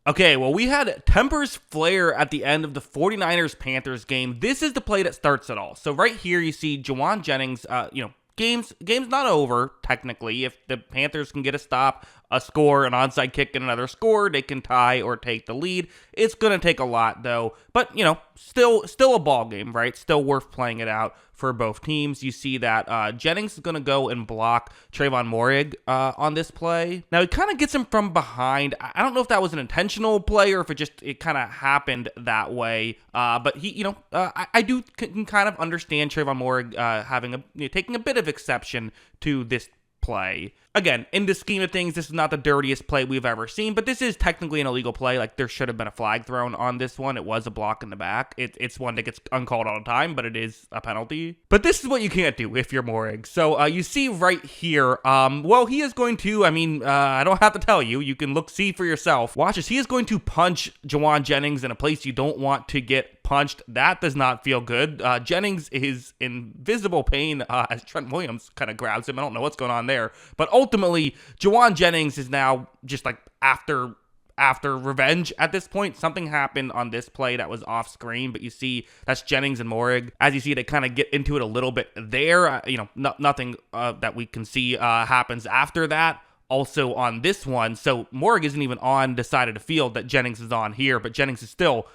Okay, well, we had Tempers Flare at the end of the 49ers-Panthers game. This is the play that starts it all. So right here, you see Juwan Jennings, game's not over, technically. If the Panthers can get a stop, a score, an onside kick, and another score, they can tie or take the lead. It's going to take a lot, though. But, still a ball game, right? Still worth playing it out for both teams. You see that Jennings is going to go and block Trayvon Moehrig on this play. Now, he kind of gets him from behind. I don't know if that was an intentional play or if it kind of happened that way. But I can kind of understand Trayvon Moehrig taking a bit of exception to this play. Again, in the scheme of things, this is not the dirtiest play we've ever seen, but this is technically an illegal play. Like, there should have been a flag thrown on this one. It was a block in the back. It's one that gets uncalled all the time, but it is a penalty. But this is what you can't do if you're Moehrig. So you see right here, he is going to, I don't have to tell you. You can see for yourself. Watch this. He is going to punch Juwan Jennings in a place you don't want to get punched. That does not feel good. Jennings is in visible pain as Trent Williams kind of grabs him. I don't know what's going on there. But ultimately, Juwan Jennings is now just like after revenge at this point. Something happened on this play that was off screen, but you see that's Jennings and Moehrig. As you see, they kind of get into it a little bit there. Nothing that we can see happens after that. Also on this one, so Moehrig isn't even on the side of the field that Jennings is on here, but Jennings is still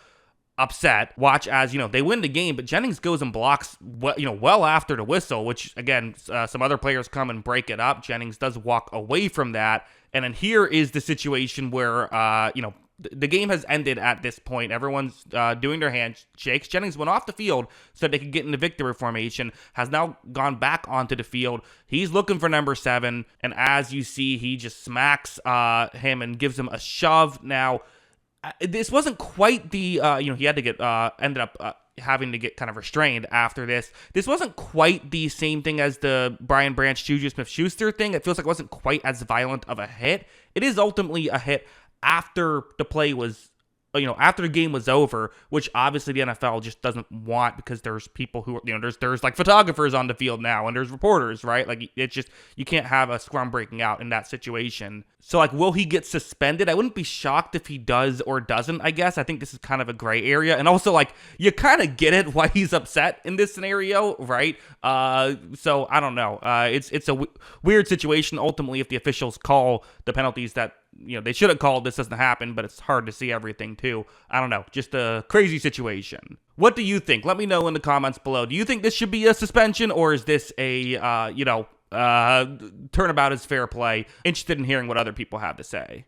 upset. Watch as, they win the game, but Jennings goes and blocks, well after the whistle, which, again, some other players come and break it up. Jennings does walk away from that. And then here is the situation where, the game has ended at this point. Everyone's doing their handshakes. Jennings went off the field so they could get into victory formation, has now gone back onto the field. He's looking for number 7, and as you see, he just smacks him and gives him a shove. Now, this wasn't quite the, he had to get, ended up having to get kind of restrained after this. This wasn't quite the same thing as the Brian Branch, Juju Smith-Schuster thing. It feels like it wasn't quite as violent of a hit. It is ultimately a hit after the play was, after the game was over, which obviously the NFL just doesn't want, because there's people who, there's like photographers on the field now, and there's reporters, right? Like, it's just, you can't have a scrum breaking out in that situation. So, like, will he get suspended? I wouldn't be shocked if he does or doesn't, I guess. I think this is kind of a gray area. And also, like, you kind of get it why he's upset in this scenario, right? So, I don't know. It's a weird situation. Ultimately, if the officials call the penalties that, they should have called, this doesn't happen, but it's hard to see everything, too. I don't know. Just a crazy situation. What do you think? Let me know in the comments below. Do you think this should be a suspension, or is this a, turnabout is fair play? Interested in hearing what other people have to say.